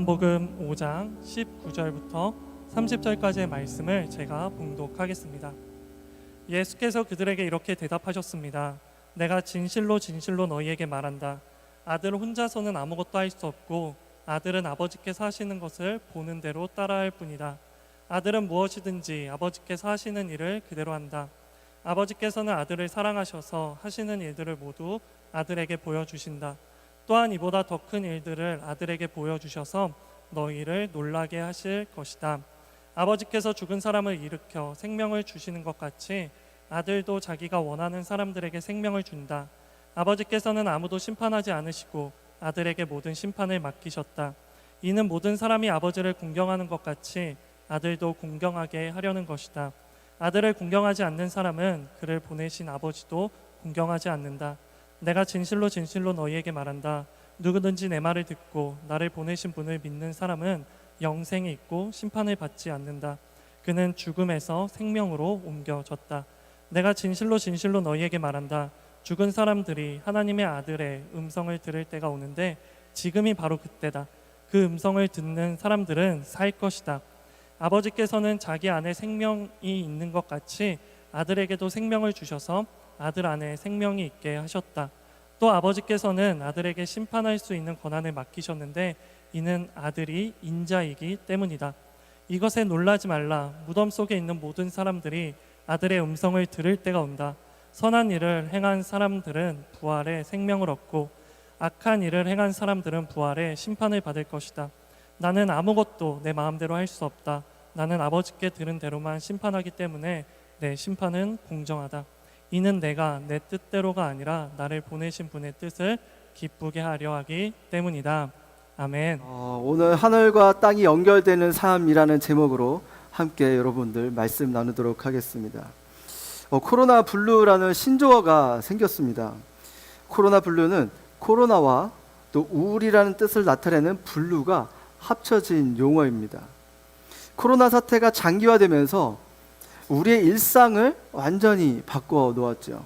요한복음 5장 19절부터 30절까지의 말씀을 제가 봉독하겠습니다. 예수께서 그들에게 이렇게 대답하셨습니다. 내가 진실로 진실로 너희에게 말한다. 아들 혼자서는 아무것도 할 수 없고 아들은 아버지께서 하시는 것을 보는 대로 따라할 뿐이다. 아들은 무엇이든지 아버지께서 하시는 일을 그대로 한다. 아버지께서는 아들을 사랑하셔서 하시는 일들을 모두 아들에게 보여주신다. 또한 이보다 더 큰 일들을 아들에게 보여주셔서 너희를 놀라게 하실 것이다. 아버지께서 죽은 사람을 일으켜 생명을 주시는 것 같이 아들도 자기가 원하는 사람들에게 생명을 준다. 아버지께서는 아무도 심판하지 않으시고 아들에게 모든 심판을 맡기셨다. 이는 모든 사람이 아버지를 공경하는 것 같이 아들도 공경하게 하려는 것이다. 아들을 공경하지 않는 사람은 그를 보내신 아버지도 공경하지 않는다. 내가 진실로 진실로 너희에게 말한다. 누구든지 내 말을 듣고 나를 보내신 분을 믿는 사람은 영생이 있고 심판을 받지 않는다. 그는 죽음에서 생명으로 옮겨졌다. 내가 진실로 진실로 너희에게 말한다. 죽은 사람들이 하나님의 아들의 음성을 들을 때가 오는데 지금이 바로 그때다. 그 음성을 듣는 사람들은 살 것이다. 아버지께서는 자기 안에 생명이 있는 것 같이 아들에게도 생명을 주셔서 아들 안에 생명이 있게 하셨다. 또 아버지께서는 아들에게 심판할 수 있는 권한을 맡기셨는데 이는 아들이 인자이기 때문이다. 이것에 놀라지 말라. 무덤 속에 있는 모든 사람들이 아들의 음성을 들을 때가 온다. 선한 일을 행한 사람들은 부활의 생명을 얻고 악한 일을 행한 사람들은 부활의 심판을 받을 것이다. 나는 아무것도 내 마음대로 할 수 없다. 나는 아버지께 들은 대로만 심판하기 때문에 내 심판은 공정하다. 이는 내가 내 뜻대로가 아니라 나를 보내신 분의 뜻을 기쁘게 하려 하기 때문이다. 아멘. 오늘 하늘과 땅이 연결되는 삶이라는 제목으로 함께 여러분들 말씀 나누도록 하겠습니다. 코로나 블루라는 신조어가 생겼습니다. 코로나 블루는 코로나와 또 우울이라는 뜻을 나타내는 블루가 합쳐진 용어입니다. 코로나 사태가 장기화되면서 우리의 일상을 완전히 바꿔 놓았죠.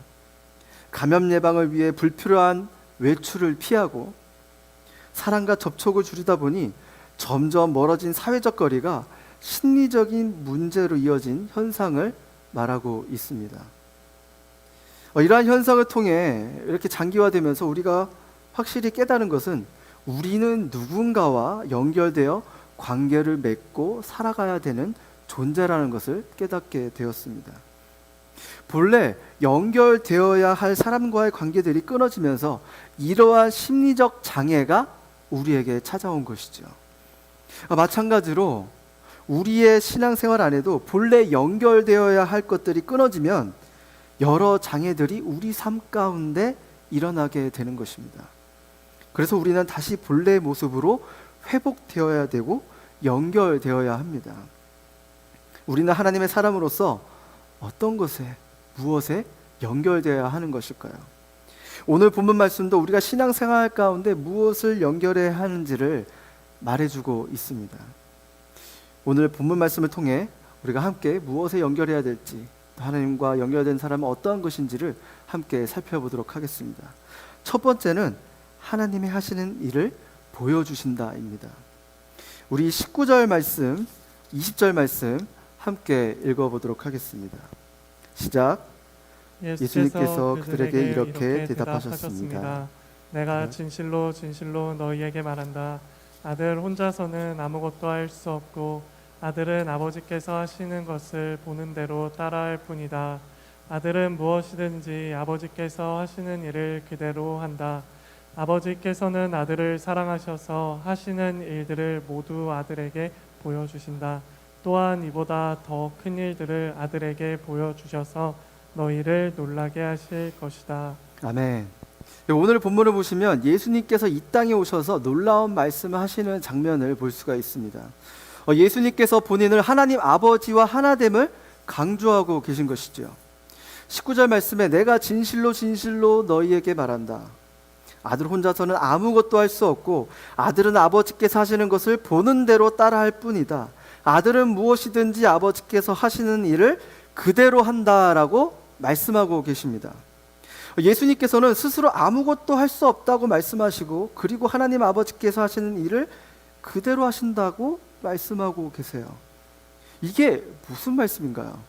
감염 예방을 위해 불필요한 외출을 피하고 사람과 접촉을 줄이다 보니 점점 멀어진 사회적 거리가 심리적인 문제로 이어진 현상을 말하고 있습니다. 이러한 현상을 통해 이렇게 장기화되면서 우리가 확실히 깨달은 것은 우리는 누군가와 연결되어 관계를 맺고 살아가야 되는 존재라는 것을 깨닫게 되었습니다. 본래 연결되어야 할 사람과의 관계들이 끊어지면서 이러한 심리적 장애가 우리에게 찾아온 것이죠. 마찬가지로 우리의 신앙생활 안에도 본래 연결되어야 할 것들이 끊어지면 여러 장애들이 우리 삶 가운데 일어나게 되는 것입니다. 그래서 우리는 다시 본래의 모습으로 회복되어야 되고 연결되어야 합니다. 우리는 하나님의 사람으로서 어떤 것에, 무엇에 연결되어야 하는 것일까요? 오늘 본문 말씀도 우리가 신앙생활 가운데 무엇을 연결해야 하는지를 말해주고 있습니다. 오늘 본문 말씀을 통해 우리가 함께 무엇에 연결해야 될지, 하나님과 연결된 사람은 어떠한 것인지를 함께 살펴보도록 하겠습니다. 첫 번째는 하나님이 하시는 일을 보여주신다입니다. 우리 19절 말씀, 20절 말씀 함께 읽어보도록 하겠습니다. 시작. 예수님께서 그들에게 이렇게 대답하셨습니다. 내가 진실로 진실로 너희에게 말한다. 아들 혼자서는 아무것도 할 수 없고 아들은 아버지께서 하시는 것을 보는 대로 따라할 뿐이다. 아들은 무엇이든지 아버지께서 하시는 일을 그대로 한다. 아버지께서는 아들을 사랑하셔서 하시는 일들을 모두 아들에게 보여주신다. 또한 이보다 더 큰 일들을 아들에게 보여주셔서 너희를 놀라게 하실 것이다. 아멘. 오늘 본문을 보시면 예수님께서 이 땅에 오셔서 놀라운 말씀을 하시는 장면을 볼 수가 있습니다. 예수님께서 본인을 하나님 아버지와 하나됨을 강조하고 계신 것이죠. 19절 말씀에 내가 진실로 진실로 너희에게 말한다. 아들 혼자서는 아무것도 할 수 없고 아들은 아버지께서 하시는 것을 보는 대로 따라할 뿐이다. 아들은 무엇이든지 아버지께서 하시는 일을 그대로 한다라고 말씀하고 계십니다. 예수님께서는 스스로 아무것도 할 수 없다고 말씀하시고 그리고 하나님 아버지께서 하시는 일을 그대로 하신다고 말씀하고 계세요. 이게 무슨 말씀인가요?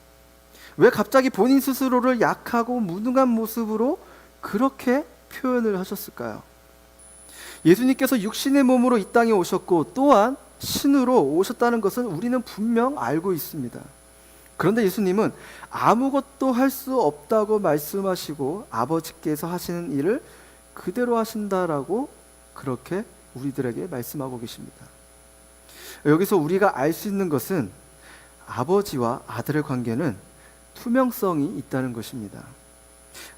왜 갑자기 본인 스스로를 약하고 무능한 모습으로 그렇게 표현을 하셨을까요? 예수님께서 육신의 몸으로 이 땅에 오셨고 또한 신으로 오셨다는 것은 우리는 분명 알고 있습니다. 그런데 예수님은 아무것도 할 수 없다고 말씀하시고 아버지께서 하시는 일을 그대로 하신다라고 그렇게 우리들에게 말씀하고 계십니다. 여기서 우리가 알 수 있는 것은 아버지와 아들의 관계는 투명성이 있다는 것입니다.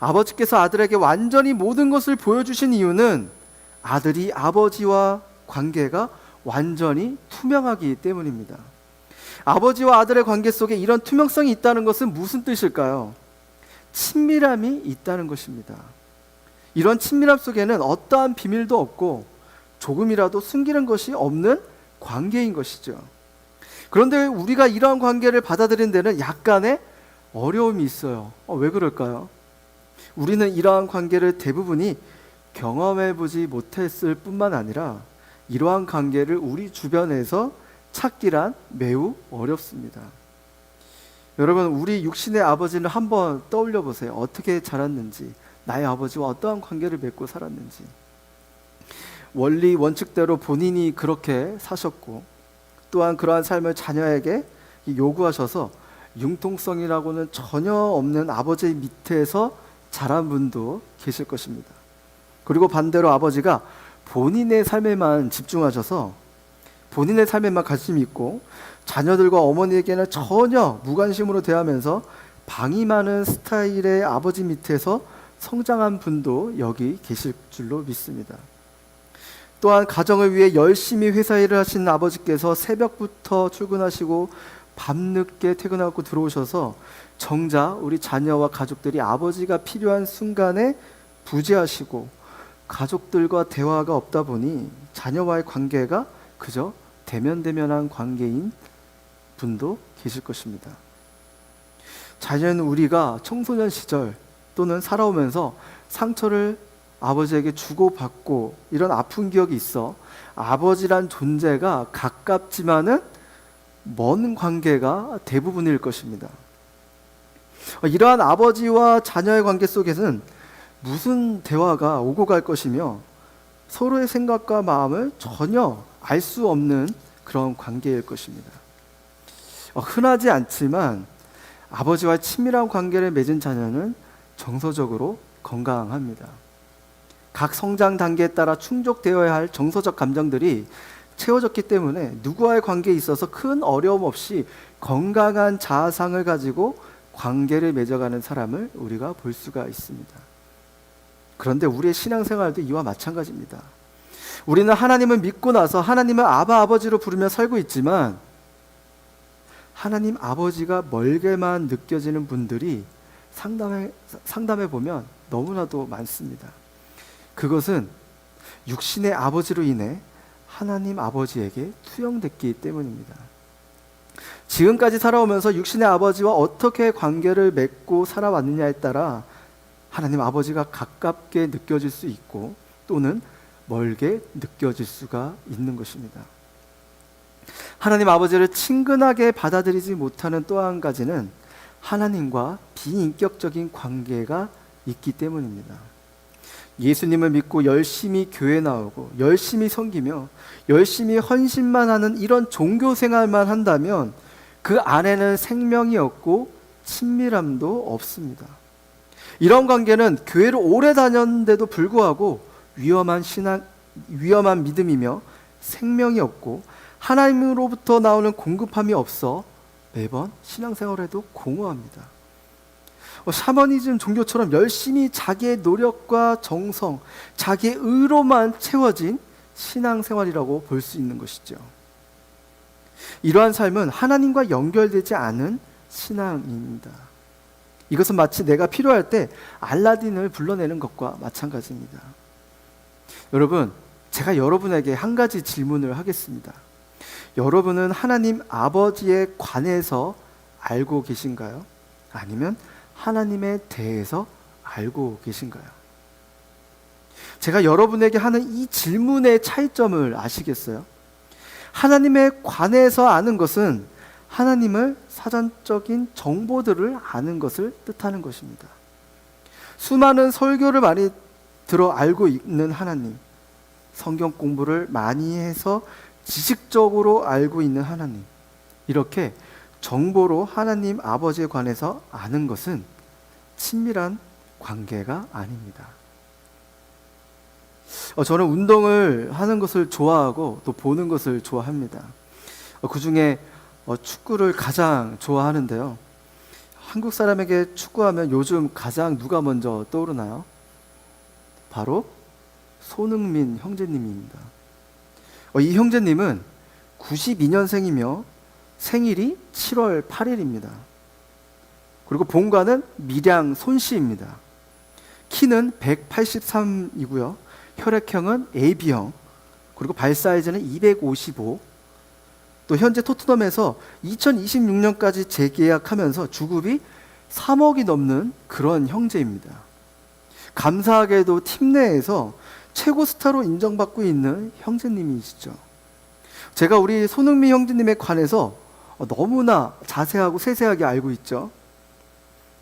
아버지께서 아들에게 완전히 모든 것을 보여주신 이유는 아들이 아버지와 관계가 완전히 투명하기 때문입니다. 아버지와 아들의 관계 속에 이런 투명성이 있다는 것은 무슨 뜻일까요? 친밀함이 있다는 것입니다. 이런 친밀함 속에는 어떠한 비밀도 없고 조금이라도 숨기는 것이 없는 관계인 것이죠. 그런데 우리가 이러한 관계를 받아들이는 데는 약간의 어려움이 있어요. 왜 그럴까요? 우리는 이러한 관계를 대부분이 경험해보지 못했을 뿐만 아니라 이러한 관계를 우리 주변에서 찾기란 매우 어렵습니다. 여러분, 우리 육신의 아버지를 한번 떠올려 보세요. 어떻게 자랐는지, 나의 아버지와 어떠한 관계를 맺고 살았는지. 원리 원칙대로 본인이 그렇게 사셨고 또한 그러한 삶을 자녀에게 요구하셔서 융통성이라고는 전혀 없는 아버지 밑에서 자란 분도 계실 것입니다. 그리고 반대로 아버지가 본인의 삶에만 집중하셔서 본인의 삶에만 관심이 있고 자녀들과 어머니에게는 전혀 무관심으로 대하면서 방임하는 스타일의 아버지 밑에서 성장한 분도 여기 계실 줄로 믿습니다. 또한 가정을 위해 열심히 회사 일을 하시는 아버지께서 새벽부터 출근하시고 밤늦게 퇴근하고 들어오셔서 정작 우리 자녀와 가족들이 아버지가 필요한 순간에 부재하시고 가족들과 대화가 없다 보니 자녀와의 관계가 그저 대면대면한 관계인 분도 계실 것입니다. 자녀는 우리가 청소년 시절 또는 살아오면서 상처를 아버지에게 주고받고 이런 아픈 기억이 있어 아버지란 존재가 가깝지만은 먼 관계가 대부분일 것입니다. 이러한 아버지와 자녀의 관계 속에서는 무슨 대화가 오고 갈 것이며 서로의 생각과 마음을 전혀 알 수 없는 그런 관계일 것입니다. 흔하지 않지만 아버지와 친밀한 관계를 맺은 자녀는 정서적으로 건강합니다. 각 성장 단계에 따라 충족되어야 할 정서적 감정들이 채워졌기 때문에 누구와의 관계에 있어서 큰 어려움 없이 건강한 자아상을 가지고 관계를 맺어가는 사람을 우리가 볼 수가 있습니다. 그런데 우리의 신앙생활도 이와 마찬가지입니다. 우리는 하나님을 믿고 나서 하나님을 아바 아버지로 부르며 살고 있지만 하나님 아버지가 멀게만 느껴지는 분들이 상담해 보면 너무나도 많습니다. 그것은 육신의 아버지로 인해 하나님 아버지에게 투영됐기 때문입니다. 지금까지 살아오면서 육신의 아버지와 어떻게 관계를 맺고 살아왔느냐에 따라 하나님 아버지가 가깝게 느껴질 수 있고 또는 멀게 느껴질 수가 있는 것입니다. 하나님 아버지를 친근하게 받아들이지 못하는 또 한 가지는 하나님과 비인격적인 관계가 있기 때문입니다. 예수님을 믿고 열심히 교회 나오고 열심히 섬기며 열심히 헌신만 하는 이런 종교 생활만 한다면 그 안에는 생명이 없고 친밀함도 없습니다. 이런 관계는 교회를 오래 다녔는데도 불구하고 위험한 믿음이며 생명이 없고 하나님으로부터 나오는 공급함이 없어 매번 신앙생활에도 공허합니다. 샤머니즘 종교처럼 열심히 자기의 노력과 정성, 자기의 의로만 채워진 신앙생활이라고 볼 수 있는 것이죠. 이러한 삶은 하나님과 연결되지 않은 신앙입니다. 이것은 마치 내가 필요할 때 알라딘을 불러내는 것과 마찬가지입니다. 여러분, 제가 여러분에게 한 가지 질문을 하겠습니다. 여러분은 하나님 아버지에 관해서 알고 계신가요? 아니면 하나님에 대해서 알고 계신가요? 제가 여러분에게 하는 이 질문의 차이점을 아시겠어요? 하나님에 관해서 아는 것은 하나님을 사전적인 정보들을 아는 것을 뜻하는 것입니다. 수많은 설교를 많이 들어 알고 있는 하나님, 성경 공부를 많이 해서 지식적으로 알고 있는 하나님, 이렇게 정보로 하나님 아버지에 관해서 아는 것은 친밀한 관계가 아닙니다. 저는 운동을 하는 것을 좋아하고 또 보는 것을 좋아합니다. 그 중에 축구를 가장 좋아하는데요. 한국 사람에게 축구하면 요즘 가장 누가 먼저 떠오르나요? 바로 손흥민 형제님입니다. 이 형제님은 92년생이며 생일이 7월 8일입니다. 그리고 본가는 밀양 손씨입니다. 키는 183이고요. 혈액형은 AB형, 그리고 발 사이즈는 255. 또 현재 토트넘에서 2026년까지 재계약하면서 주급이 3억이 넘는 그런 형제입니다. 감사하게도 팀 내에서 최고 스타로 인정받고 있는 형제님이시죠. 제가 우리 손흥민 형제님에 관해서 너무나 자세하고 세세하게 알고 있죠.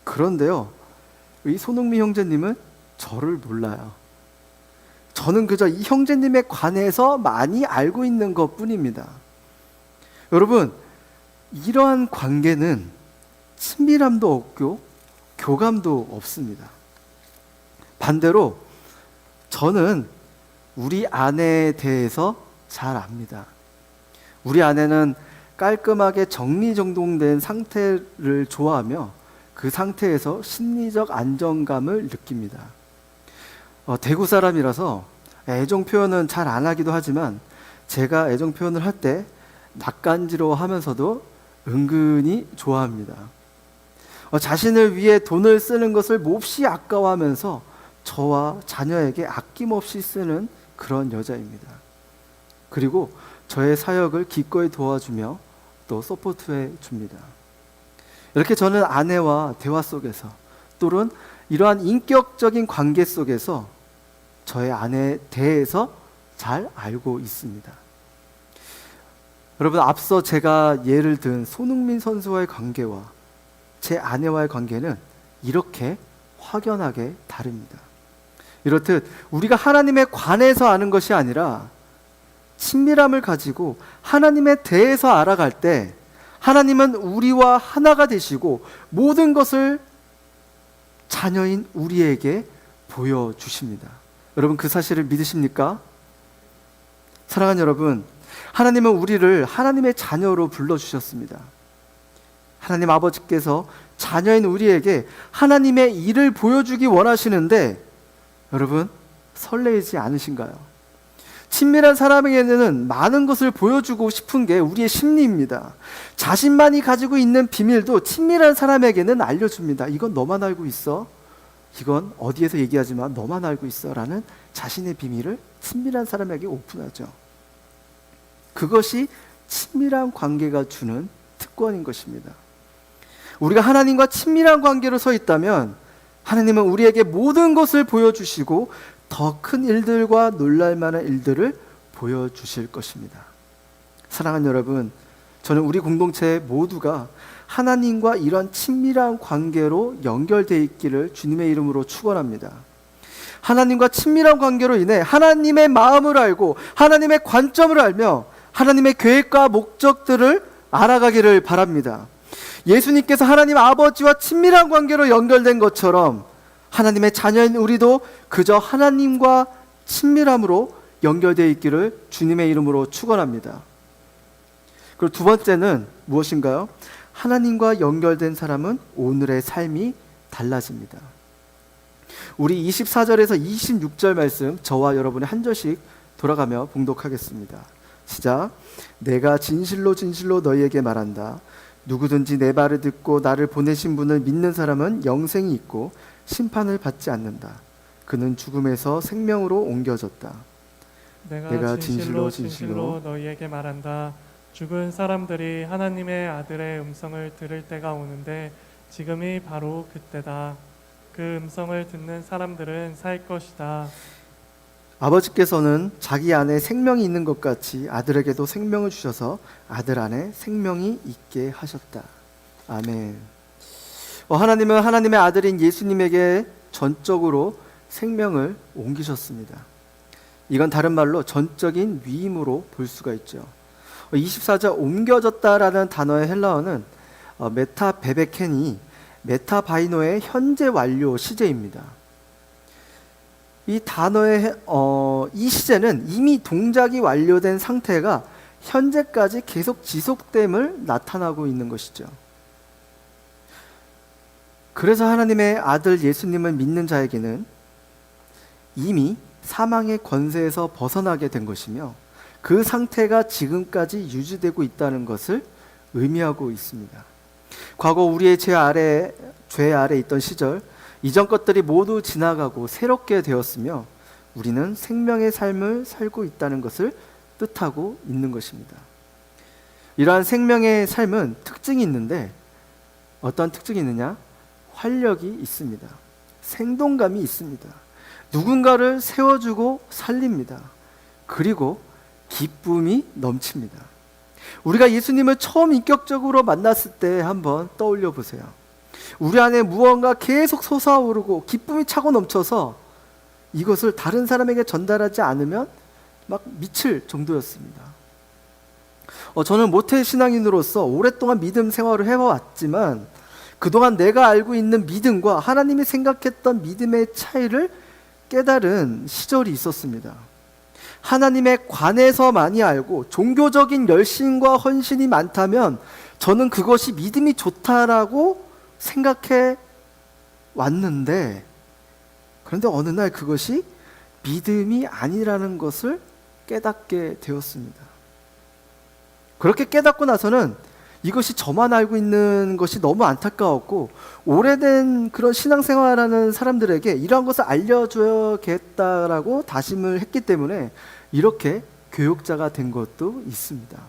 그런데요, 이 손흥민 형제님은 저를 몰라요. 저는 그저 이 형제님에 관해서 많이 알고 있는 것 뿐입니다. 여러분, 이러한 관계는 친밀함도 없고 교감도 없습니다. 반대로 저는 우리 아내에 대해서 잘 압니다. 우리 아내는 깔끔하게 정리정돈된 상태를 좋아하며 그 상태에서 심리적 안정감을 느낍니다. 대구 사람이라서 애정 표현은 잘 안 하기도 하지만 제가 애정 표현을 할 때 낯간지러워 하면서도 은근히 좋아합니다. 자신을 위해 돈을 쓰는 것을 몹시 아까워하면서 저와 자녀에게 아낌없이 쓰는 그런 여자입니다. 그리고 저의 사역을 기꺼이 도와주며 또 서포트해 줍니다. 이렇게 저는 아내와 대화 속에서 또는 이러한 인격적인 관계 속에서 저의 아내에 대해서 잘 알고 있습니다. 여러분, 앞서 제가 예를 든 손흥민 선수와의 관계와 제 아내와의 관계는 이렇게 확연하게 다릅니다. 이렇듯 우리가 하나님에 관해서 아는 것이 아니라 친밀함을 가지고 하나님에 대해서 알아갈 때 하나님은 우리와 하나가 되시고 모든 것을 자녀인 우리에게 보여주십니다. 여러분, 그 사실을 믿으십니까? 사랑하는 여러분, 하나님은 우리를 하나님의 자녀로 불러주셨습니다. 하나님 아버지께서 자녀인 우리에게 하나님의 일을 보여주기 원하시는데 여러분, 설레이지 않으신가요? 친밀한 사람에게는 많은 것을 보여주고 싶은 게 우리의 심리입니다. 자신만이 가지고 있는 비밀도 친밀한 사람에게는 알려줍니다. 이건 너만 알고 있어. 이건 어디에서 얘기하지만 너만 알고 있어 라는 자신의 비밀을 친밀한 사람에게 오픈하죠. 그것이 친밀한 관계가 주는 특권인 것입니다. 우리가 하나님과 친밀한 관계로 서 있다면 하나님은 우리에게 모든 것을 보여주시고 더 큰 일들과 놀랄만한 일들을 보여주실 것입니다. 사랑하는 여러분, 저는 우리 공동체 모두가 하나님과 이런 친밀한 관계로 연결되어 있기를 주님의 이름으로 축원합니다. 하나님과 친밀한 관계로 인해 하나님의 마음을 알고 하나님의 관점을 알며 하나님의 계획과 목적들을 알아가기를 바랍니다. 예수님께서 하나님 아버지와 친밀한 관계로 연결된 것처럼 하나님의 자녀인 우리도 그저 하나님과 친밀함으로 연결되어 있기를 주님의 이름으로 축원합니다. 그리고 두 번째는 무엇인가요? 하나님과 연결된 사람은 오늘의 삶이 달라집니다. 우리 24절에서 26절 말씀 저와 여러분의 한 절씩 돌아가며 봉독하겠습니다. 시작. 내가 진실로 진실로 너희에게 말한다. 누구든지 내 말을 듣고 나를 보내신 분을 믿는 사람은 영생이 있고 심판을 받지 않는다. 그는 죽음에서 생명으로 옮겨졌다. 내가 진실로 너희에게 말한다. 죽은 사람들이 하나님의 아들의 음성을 들을 때가 오는데 지금이 바로 그때다. 그 음성을 듣는 사람들은 살 것이다. 아버지께서는 자기 안에 생명이 있는 것 같이 아들에게도 생명을 주셔서 아들 안에 생명이 있게 하셨다. 아멘. 하나님은 하나님의 아들인 예수님에게 전적으로 생명을 옮기셨습니다. 이건 다른 말로 전적인 위임으로 볼 수가 있죠. 24절 옮겨졌다라는 단어의 헬라어는 메타베베켄이 메타바이노의 현재 완료 시제입니다. 이 단어의 이 시제는 이미 동작이 완료된 상태가 현재까지 계속 지속됨을 나타나고 있는 것이죠. 그래서 하나님의 아들 예수님을 믿는 자에게는 이미 사망의 권세에서 벗어나게 된 것이며 그 상태가 지금까지 유지되고 있다는 것을 의미하고 있습니다. 과거 우리의 죄 아래 있던 시절 이전 것들이 모두 지나가고 새롭게 되었으며 우리는 생명의 삶을 살고 있다는 것을 뜻하고 있는 것입니다. 이러한 생명의 삶은 특징이 있는데 어떤 특징이 있느냐? 활력이 있습니다. 생동감이 있습니다. 누군가를 세워주고 살립니다. 그리고 기쁨이 넘칩니다. 우리가 예수님을 처음 인격적으로 만났을 때 한번 떠올려 보세요. 우리 안에 무언가 계속 솟아오르고 기쁨이 차고 넘쳐서 이것을 다른 사람에게 전달하지 않으면 막 미칠 정도였습니다. 저는 모태 신앙인으로서 오랫동안 믿음 생활을 해왔지만 그동안 내가 알고 있는 믿음과 하나님이 생각했던 믿음의 차이를 깨달은 시절이 있었습니다. 하나님에 관해서 많이 알고 종교적인 열심과 헌신이 많다면 저는 그것이 믿음이 좋다라고 생각해 왔는데, 그런데 어느 날 그것이 믿음이 아니라는 것을 깨닫게 되었습니다. 그렇게 깨닫고 나서는 이것이 저만 알고 있는 것이 너무 안타까웠고, 오래된 그런 신앙생활하는 사람들에게 이러한 것을 알려줘야겠다라고 다짐을 했기 때문에 이렇게 교육자가 된 것도 있습니다.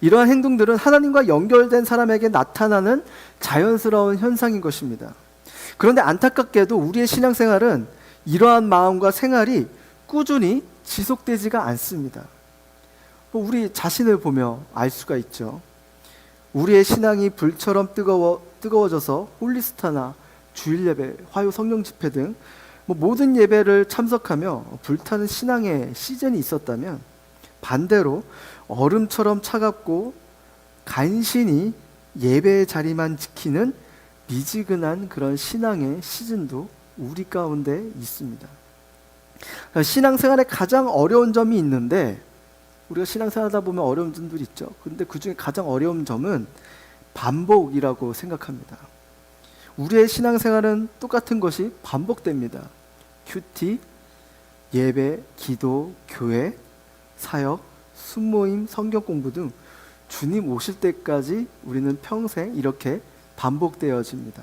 이러한 행동들은 하나님과 연결된 사람에게 나타나는 자연스러운 현상인 것입니다. 그런데 안타깝게도 우리의 신앙생활은 이러한 마음과 생활이 꾸준히 지속되지가 않습니다. 우리 자신을 보며 알 수가 있죠. 우리의 신앙이 불처럼 뜨거워져서 홀리스타나 주일예배, 화요 성령 집회 등 모든 예배를 참석하며 불타는 신앙의 시즌이 있었다면, 반대로 얼음처럼 차갑고 간신히 예배의 자리만 지키는 미지근한 그런 신앙의 시즌도 우리 가운데 있습니다. 신앙생활에 가장 어려운 점이 있는데, 우리가 신앙생활하다 보면 어려운 점들이 있죠. 그런데 그 중에 가장 어려운 점은 반복이라고 생각합니다. 우리의 신앙생활은 똑같은 것이 반복됩니다. 큐티, 예배, 기도, 교회, 사역, 순모임, 성경 공부 등 주님 오실 때까지 우리는 평생 이렇게 반복되어집니다.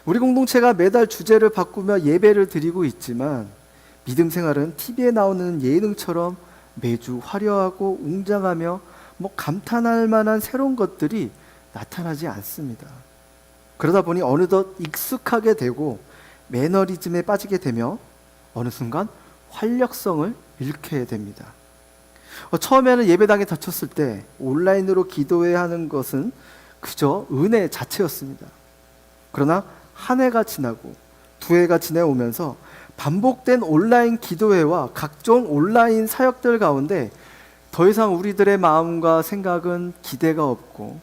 우리 공동체가 매달 주제를 바꾸며 예배를 드리고 있지만 믿음 생활은 TV에 나오는 예능처럼 매주 화려하고 웅장하며 감탄할 만한 새로운 것들이 나타나지 않습니다. 그러다 보니 어느덧 익숙하게 되고 매너리즘에 빠지게 되며 어느 순간 활력성을 잃게 됩니다. 처음에는 예배당에 다쳤을 때 온라인으로 기도해야 하는 것은 그저 은혜 자체였습니다. 그러나 한 해가 지나고 두 해가 지나오면서 반복된 온라인 기도회와 각종 온라인 사역들 가운데 더 이상 우리들의 마음과 생각은 기대가 없고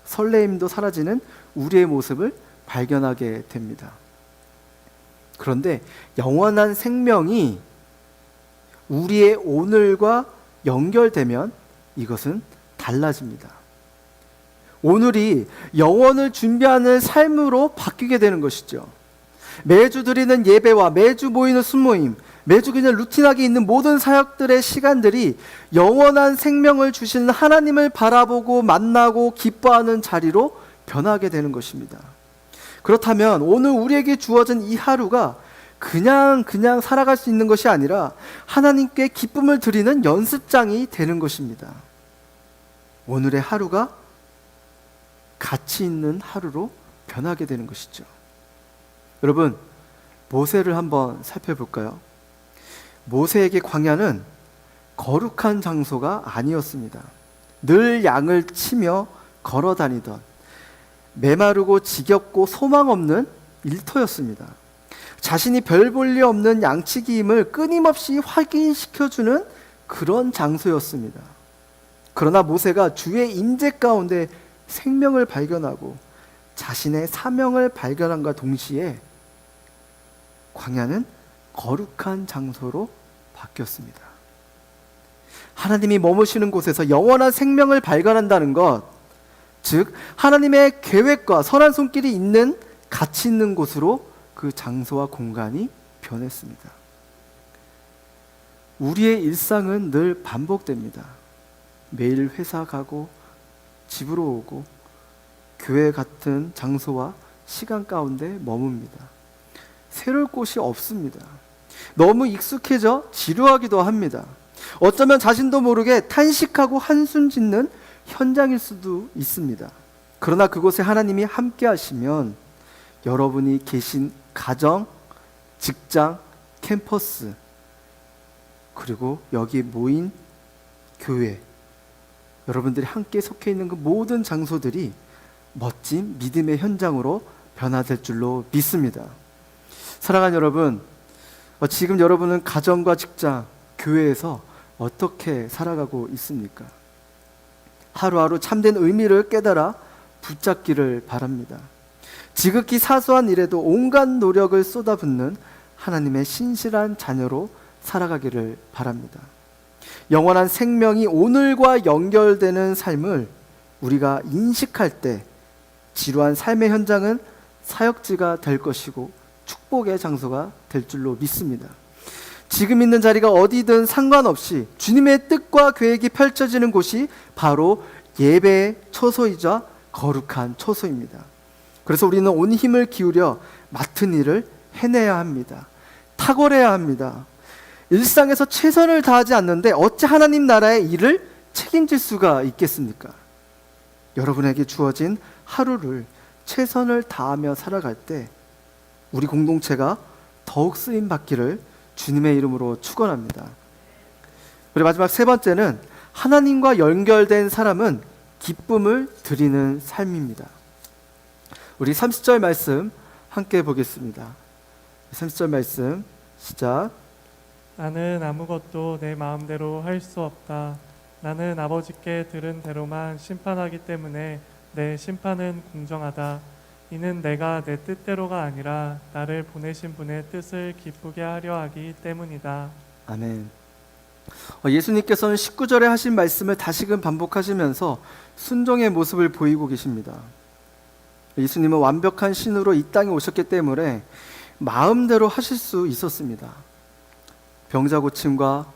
설레임도 사라지는 우리의 모습을 발견하게 됩니다. 그런데 영원한 생명이 우리의 오늘과 연결되면 이것은 달라집니다. 오늘이 영원을 준비하는 삶으로 바뀌게 되는 것이죠. 매주 드리는 예배와 매주 모이는 순모임, 매주 그냥 루틴하게 있는 모든 사역들의 시간들이 영원한 생명을 주시는 하나님을 바라보고 만나고 기뻐하는 자리로 변하게 되는 것입니다. 그렇다면 오늘 우리에게 주어진 이 하루가 그냥 살아갈 수 있는 것이 아니라 하나님께 기쁨을 드리는 연습장이 되는 것입니다. 오늘의 하루가 가치 있는 하루로 변하게 되는 것이죠. 여러분, 모세를 한번 살펴볼까요? 모세에게 광야는 거룩한 장소가 아니었습니다. 늘 양을 치며 걸어 다니던 메마르고 지겹고 소망 없는 일터였습니다. 자신이 별 볼 일 없는 양치기임을 끊임없이 확인시켜주는 그런 장소였습니다. 그러나 모세가 주의 임재 가운데 생명을 발견하고 자신의 사명을 발견함과 동시에 광야는 거룩한 장소로 바뀌었습니다. 하나님이 머무시는 곳에서 영원한 생명을 발견한다는 것, 즉 하나님의 계획과 선한 손길이 있는 가치 있는 곳으로 그 장소와 공간이 변했습니다. 우리의 일상은 늘 반복됩니다. 매일 회사 가고 집으로 오고 교회 같은 장소와 시간 가운데 머뭅니다. 새로울 곳이 없습니다. 너무 익숙해져 지루하기도 합니다. 어쩌면 자신도 모르게 탄식하고 한숨 짓는 현장일 수도 있습니다. 그러나 그곳에 하나님이 함께 하시면 여러분이 계신 가정, 직장, 캠퍼스, 그리고 여기 모인 교회, 여러분들이 함께 속해 있는 그 모든 장소들이 멋진 믿음의 현장으로 변화될 줄로 믿습니다. 사랑하는 여러분, 지금 여러분은 가정과 직장, 교회에서 어떻게 살아가고 있습니까? 하루하루 참된 의미를 깨달아 붙잡기를 바랍니다. 지극히 사소한 일에도 온갖 노력을 쏟아붓는 하나님의 신실한 자녀로 살아가기를 바랍니다. 영원한 생명이 오늘과 연결되는 삶을 우리가 인식할 때 지루한 삶의 현장은 사역지가 될 것이고 축복의 장소가 될 줄로 믿습니다. 지금 있는 자리가 어디든 상관없이 주님의 뜻과 계획이 펼쳐지는 곳이 바로 예배의 처소이자 거룩한 처소입니다. 그래서 우리는 온 힘을 기울여 맡은 일을 해내야 합니다. 탁월해야 합니다. 일상에서 최선을 다하지 않는데 어찌 하나님 나라의 일을 책임질 수가 있겠습니까? 여러분에게 주어진 하루를 최선을 다하며 살아갈 때 우리 공동체가 더욱 쓰임 받기를 주님의 이름으로 축원합니다. 그리고 마지막 세 번째는 하나님과 연결된 사람은 기쁨을 드리는 삶입니다. 우리 30절 말씀 함께 보겠습니다. 30절 말씀 시작. 나는 아무것도 내 마음대로 할 수 없다. 나는 아버지께 들은 대로만 심판하기 때문에 내 심판은 공정하다. 이는 내가 내 뜻대로가 아니라 나를 보내신 분의 뜻을 기쁘게 하려 하기 때문이다. 아멘. 예수님께서는 19절에 하신 말씀을 다시금 반복하시면서 순종의 모습을 보이고 계십니다. 예수님은 완벽한 신으로 이 땅에 오셨기 때문에 마음대로 하실 수 있었습니다. 병자 고침과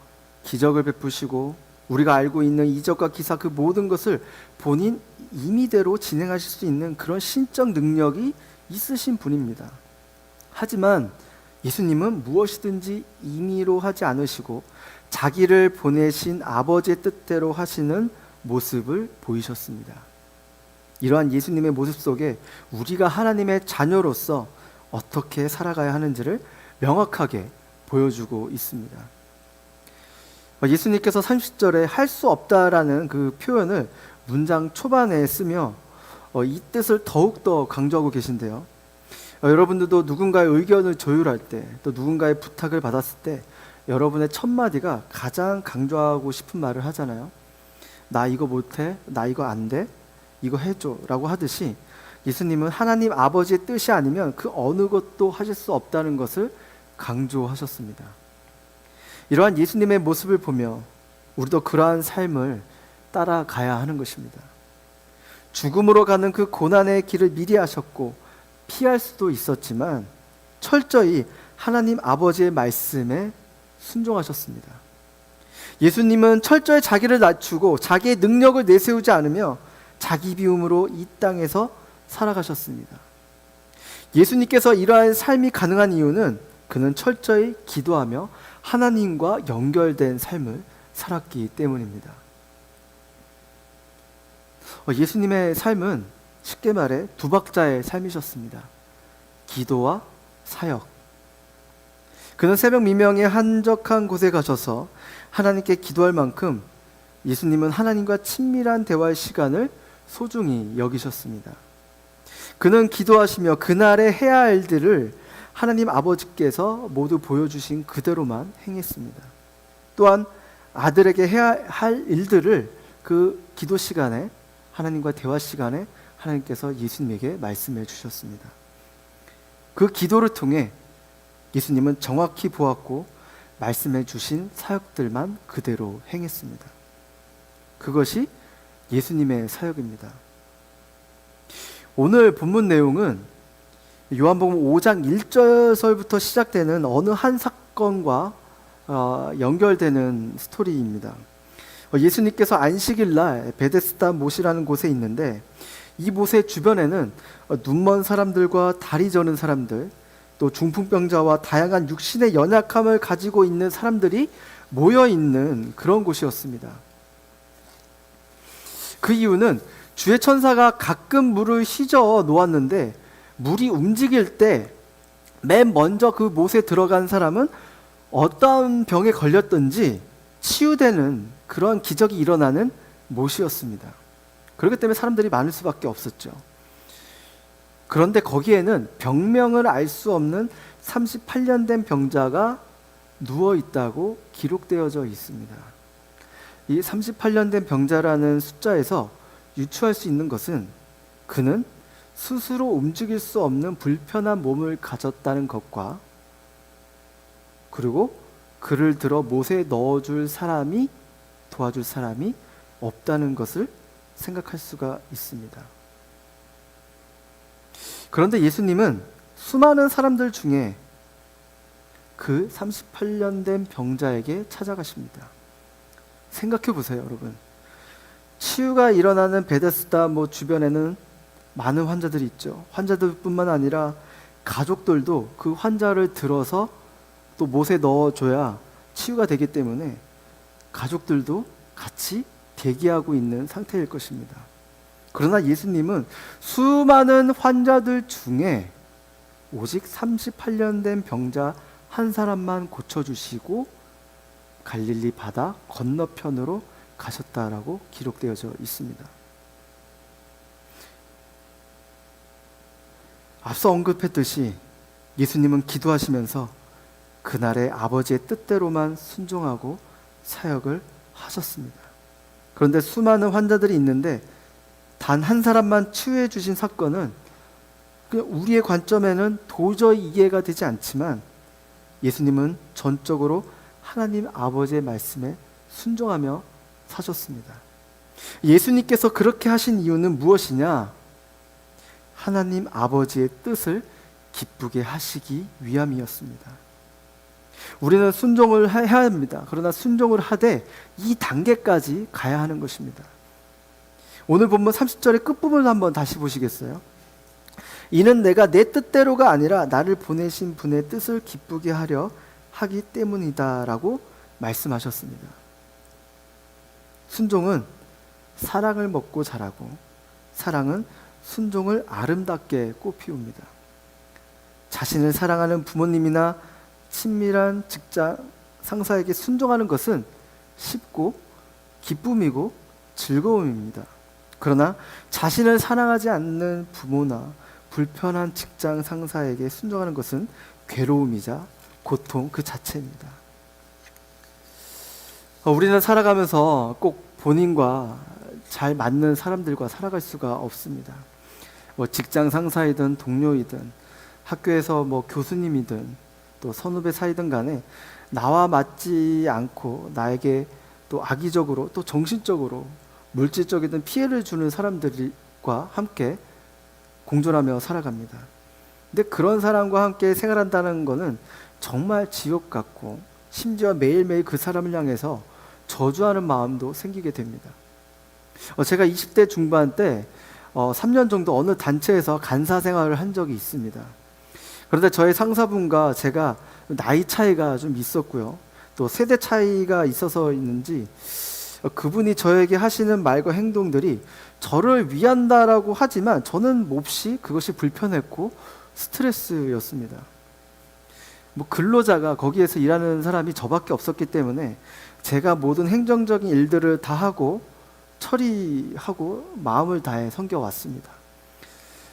기적을 베푸시고 우리가 알고 있는 이적과 기사 그 모든 것을 본인 임의대로 진행하실 수 있는 그런 신적 능력이 있으신 분입니다. 하지만 예수님은 무엇이든지 임의로 하지 않으시고 자기를 보내신 아버지의 뜻대로 하시는 모습을 보이셨습니다. 이러한 예수님의 모습 속에 우리가 하나님의 자녀로서 어떻게 살아가야 하는지를 명확하게 보여주고 있습니다. 예수님께서 30절에 할 수 없다라는 그 표현을 문장 초반에 쓰며 이 뜻을 더욱더 강조하고 계신데요. 여러분들도 누군가의 의견을 조율할 때, 또 누군가의 부탁을 받았을 때 여러분의 첫 마디가 가장 강조하고 싶은 말을 하잖아요. 나 이거 못해, 나 이거 안 돼, 이거 해줘 라고 하듯이 예수님은 하나님 아버지의 뜻이 아니면 그 어느 것도 하실 수 없다는 것을 강조하셨습니다. 이러한 예수님의 모습을 보며 우리도 그러한 삶을 따라가야 하는 것입니다. 죽음으로 가는 그 고난의 길을 미리 하셨고 피할 수도 있었지만 철저히 하나님 아버지의 말씀에 순종하셨습니다. 예수님은 철저히 자기를 낮추고 자기의 능력을 내세우지 않으며 자기 비움으로 이 땅에서 살아가셨습니다. 예수님께서 이러한 삶이 가능한 이유는 그는 철저히 기도하며 하나님과 연결된 삶을 살았기 때문입니다. 예수님의 삶은 쉽게 말해 두 박자의 삶이셨습니다. 기도와 사역. 그는 새벽 미명에 한적한 곳에 가셔서 하나님께 기도할 만큼 예수님은 하나님과 친밀한 대화의 시간을 소중히 여기셨습니다. 그는 기도하시며 그날에 해야 할 일들을 하나님 아버지께서 모두 보여주신 그대로만 행했습니다. 또한 아들에게 해야 할 일들을 그 기도 시간에, 하나님과 대화 시간에 하나님께서 예수님에게 말씀해 주셨습니다. 그 기도를 통해 예수님은 정확히 보았고 말씀해 주신 사역들만 그대로 행했습니다. 그것이 예수님의 사역입니다. 오늘 본문 내용은 요한복음 5장 1절서부터 시작되는 어느 한 사건과 연결되는 스토리입니다. 예수님께서 안식일 날 베데스다 못이라는 곳에 있는데, 이 못의 주변에는 눈먼 사람들과 다리 저는 사람들, 또 중풍병자와 다양한 육신의 연약함을 가지고 있는 사람들이 모여 있는 그런 곳이었습니다. 그 이유는 주의 천사가 가끔 물을 휘저어 놓았는데, 물이 움직일 때 맨 먼저 그 못에 들어간 사람은 어떤 병에 걸렸든지 치유되는 그런 기적이 일어나는 못이었습니다. 그렇기 때문에 사람들이 많을 수밖에 없었죠. 그런데 거기에는 병명을 알 수 없는 38년 된 병자가 누워 있다고 기록되어져 있습니다. 이 38년 된 병자라는 숫자에서 유추할 수 있는 것은 그는 스스로 움직일 수 없는 불편한 몸을 가졌다는 것과, 그리고 그를 들어 못에 넣어줄 사람이, 도와줄 사람이 없다는 것을 생각할 수가 있습니다. 그런데 예수님은 수많은 사람들 중에 그 38년 된 병자에게 찾아가십니다. 생각해 보세요, 여러분. 치유가 일어나는 베데스다 주변에는 많은 환자들이 있죠. 환자들뿐만 아니라 가족들도 그 환자를 들어서 또 못에 넣어줘야 치유가 되기 때문에 가족들도 같이 대기하고 있는 상태일 것입니다. 그러나 예수님은 수많은 환자들 중에 오직 38년 된 병자 한 사람만 고쳐주시고 갈릴리 바다 건너편으로 가셨다라고 기록되어져 있습니다. 앞서 언급했듯이 예수님은 기도하시면서 그날의 아버지의 뜻대로만 순종하고 사역을 하셨습니다. 그런데 수많은 환자들이 있는데 단 한 사람만 치유해 주신 사건은 우리의 관점에는 도저히 이해가 되지 않지만, 예수님은 전적으로 하나님 아버지의 말씀에 순종하며 사셨습니다. 예수님께서 그렇게 하신 이유는 무엇이냐? 하나님 아버지의 뜻을 기쁘게 하시기 위함이었습니다. 우리는 순종을 해야 합니다. 그러나 순종을 하되 이 단계까지 가야 하는 것입니다. 오늘 본문 30절의 끝부분을 한번 다시 보시겠어요? 이는 내가 내 뜻대로가 아니라 나를 보내신 분의 뜻을 기쁘게 하려 하기 때문이다 라고 말씀하셨습니다. 순종은 사랑을 먹고 자라고, 사랑은 순종을 아름답게 꽃피웁니다. 자신을 사랑하는 부모님이나 친밀한 직장 상사에게 순종하는 것은 쉽고 기쁨이고 즐거움입니다. 그러나 자신을 사랑하지 않는 부모나 불편한 직장 상사에게 순종하는 것은 괴로움이자 고통 그 자체입니다. 우리는 살아가면서 꼭 본인과 잘 맞는 사람들과 살아갈 수가 없습니다. 직장 상사이든 동료이든 학교에서 교수님이든 또 선후배 사이든 간에 나와 맞지 않고 나에게 또 악의적으로 또 정신적으로 물질적이든 피해를 주는 사람들과 함께 공존하며 살아갑니다. 근데 그런 사람과 함께 생활한다는 것은 정말 지옥 같고, 심지어 매일매일 그 사람을 향해서 저주하는 마음도 생기게 됩니다. 제가 20대 중반 때 3년 정도 어느 단체에서 간사 생활을 한 적이 있습니다. 그런데 저의 상사분과 제가 나이 차이가 좀 있었고요. 또 세대 차이가 있어서 있는지 그분이 저에게 하시는 말과 행동들이 저를 위한다라고 하지만 저는 몹시 그것이 불편했고 스트레스였습니다. 뭐 근로자가 거기에서 일하는 사람이 저밖에 없었기 때문에 제가 모든 행정적인 일들을 다 하고 처리하고 마음을 다해 섬겨왔습니다.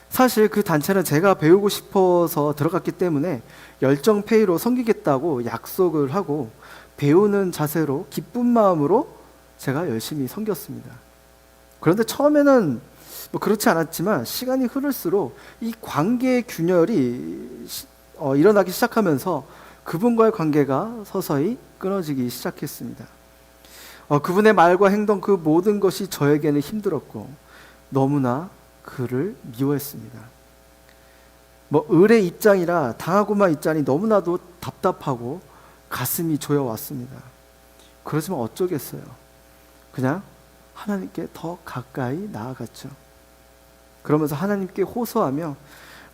사실 그 단체는 제가 배우고 싶어서 들어갔기 때문에 열정페이로 섬기겠다고 약속을 하고 배우는 자세로 기쁜 마음으로 제가 열심히 섬겼습니다. 그런데 처음에는 뭐 그렇지 않았지만 시간이 흐를수록 이 관계의 균열이 일어나기 시작하면서 그분과의 관계가 서서히 끊어지기 시작했습니다. 그분의 말과 행동 그 모든 것이 저에게는 힘들었고 너무나 그를 미워했습니다. 뭐 을의 입장이라 당하고만 있자니 너무나도 답답하고 가슴이 조여왔습니다. 그러지만 어쩌겠어요. 그냥 하나님께 더 가까이 나아갔죠. 그러면서 하나님께 호소하며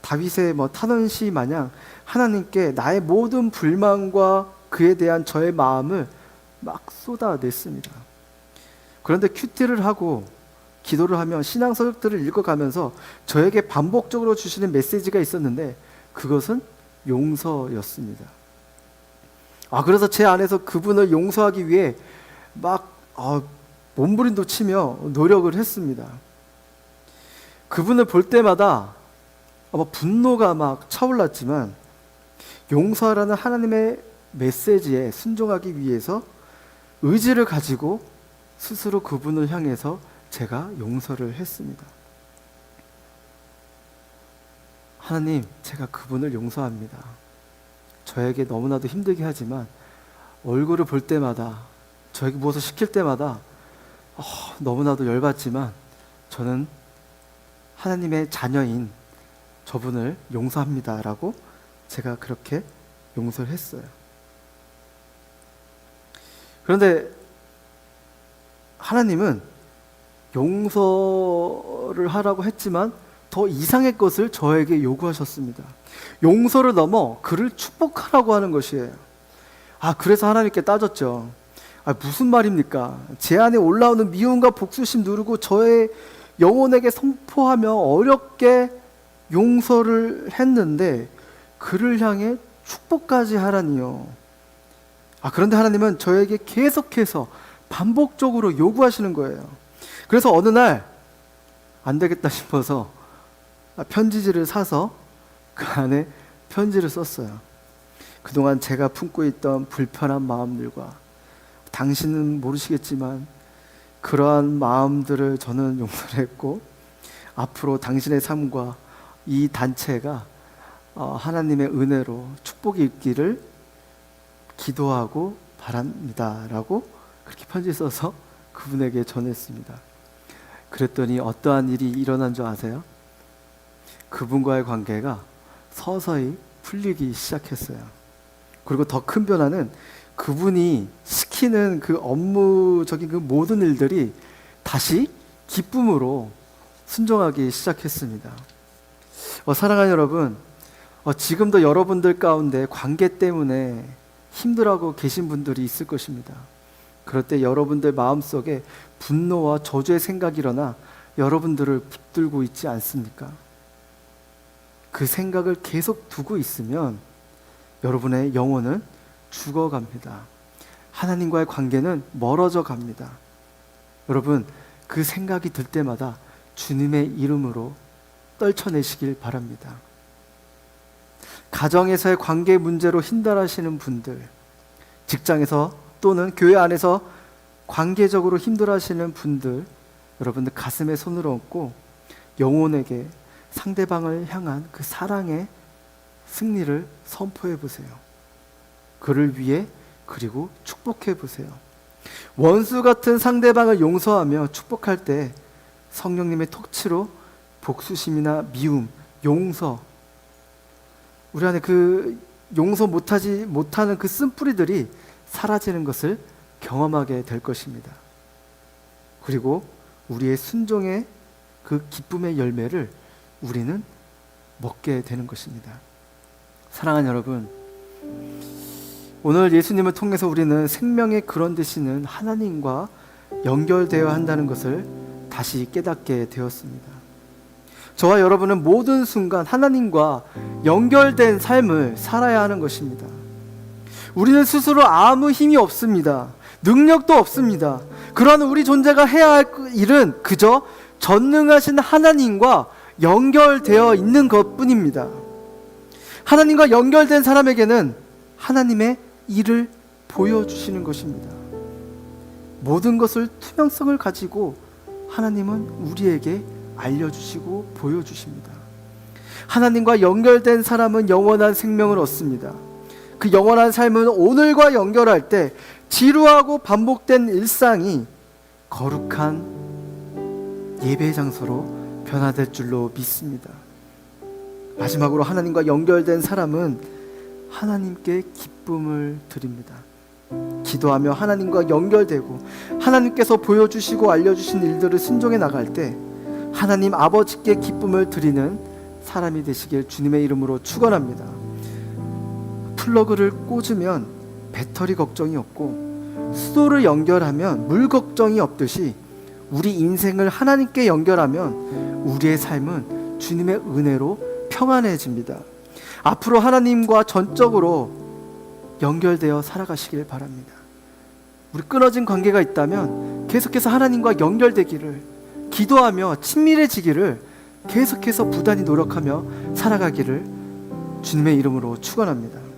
다윗의 탄원시 마냥 하나님께 나의 모든 불만과 그에 대한 저의 마음을 막 쏟아냈습니다. 그런데 큐티를 하고 기도를 하며 신앙 서적들을 읽어가면서 저에게 반복적으로 주시는 메시지가 있었는데 그것은 용서였습니다. 그래서 제 안에서 그분을 용서하기 위해 막 몸부림도 치며 노력을 했습니다. 그분을 볼 때마다 분노가 막 차올랐지만 용서하라는 하나님의 메시지에 순종하기 위해서 의지를 가지고 스스로 그분을 향해서 제가 용서를 했습니다. 하나님, 제가 그분을 용서합니다. 저에게 너무나도 힘들게 하지만 얼굴을 볼 때마다 저에게 무엇을 시킬 때마다 너무나도 열받지만 저는 하나님의 자녀인 저분을 용서합니다 라고 제가 그렇게 용서를 했어요. 그런데 하나님은 용서를 하라고 했지만 더 이상의 것을 저에게 요구하셨습니다. 용서를 넘어 그를 축복하라고 하는 것이에요. 그래서 하나님께 따졌죠. 무슨 말입니까? 제 안에 올라오는 미움과 복수심 누르고 저의 영혼에게 선포하며 어렵게 용서를 했는데 그를 향해 축복까지 하라니요. 그런데 하나님은 저에게 계속해서 반복적으로 요구하시는 거예요. 그래서 어느 날 안 되겠다 싶어서 편지지를 사서 그 안에 편지를 썼어요. 그동안 제가 품고 있던 불편한 마음들과 당신은 모르시겠지만 그러한 마음들을 저는 용서를 했고 앞으로 당신의 삶과 이 단체가 하나님의 은혜로 축복이 있기를 기도하고 바랍니다 라고 그렇게 편지 써서 그분에게 전했습니다. 그랬더니 어떠한 일이 일어난 줄 아세요? 그분과의 관계가 서서히 풀리기 시작했어요. 그리고 더 큰 변화는 그분이 시키는 그 업무적인 그 모든 일들이 다시 기쁨으로 순종하기 시작했습니다. 사랑하는 여러분, 지금도 여러분들 가운데 관계 때문에 힘들어하고 계신 분들이 있을 것입니다. 그럴 때 여러분들 마음속에 분노와 저주의 생각이 일어나 여러분들을 붙들고 있지 않습니까? 그 생각을 계속 두고 있으면 여러분의 영혼은 죽어갑니다. 하나님과의 관계는 멀어져 갑니다. 여러분, 그 생각이 들 때마다 주님의 이름으로 떨쳐내시길 바랍니다. 가정에서의 관계 문제로 힘들어하시는 분들, 직장에서 또는 교회 안에서 관계적으로 힘들어하시는 분들, 여러분들 가슴에 손을 얹고 영혼에게 상대방을 향한 그 사랑의 승리를 선포해 보세요. 그를 위해 그리고 축복해 보세요. 원수 같은 상대방을 용서하며 축복할 때 성령님의 통치로 복수심이나 미움, 용서, 우리 안에 그 용서 못하는 그 쓴뿌리들이 사라지는 것을 경험하게 될 것입니다. 그리고 우리의 순종의 그 기쁨의 열매를 우리는 먹게 되는 것입니다. 사랑하는 여러분, 오늘 예수님을 통해서 우리는 생명의 근원 되시는 하나님과 연결되어야 한다는 것을 다시 깨닫게 되었습니다. 저와 여러분은 모든 순간 하나님과 연결된 삶을 살아야 하는 것입니다. 우리는 스스로 아무 힘이 없습니다. 능력도 없습니다. 그러한 우리 존재가 해야 할 일은 그저 전능하신 하나님과 연결되어 있는 것뿐입니다. 하나님과 연결된 사람에게는 하나님의 일을 보여주시는 것입니다. 모든 것을 투명성을 가지고 하나님은 우리에게 알려주시고 보여주십니다. 하나님과 연결된 사람은 영원한 생명을 얻습니다. 그 영원한 삶은 오늘과 연결할 때 지루하고 반복된 일상이 거룩한 예배 장소로 변화될 줄로 믿습니다. 마지막으로 하나님과 연결된 사람은 하나님께 기쁨을 드립니다. 기도하며 하나님과 연결되고 하나님께서 보여주시고 알려주신 일들을 순종해 나갈 때 하나님 아버지께 기쁨을 드리는 사람이 되시길 주님의 이름으로 축원합니다. 플러그를 꽂으면 배터리 걱정이 없고 수도를 연결하면 물 걱정이 없듯이 우리 인생을 하나님께 연결하면 우리의 삶은 주님의 은혜로 평안해집니다. 앞으로 하나님과 전적으로 연결되어 살아가시길 바랍니다. 우리 끊어진 관계가 있다면 계속해서 하나님과 연결되기를, 기도하며 친밀해지기를 계속해서 부단히 노력하며 살아가기를 주님의 이름으로 축원합니다.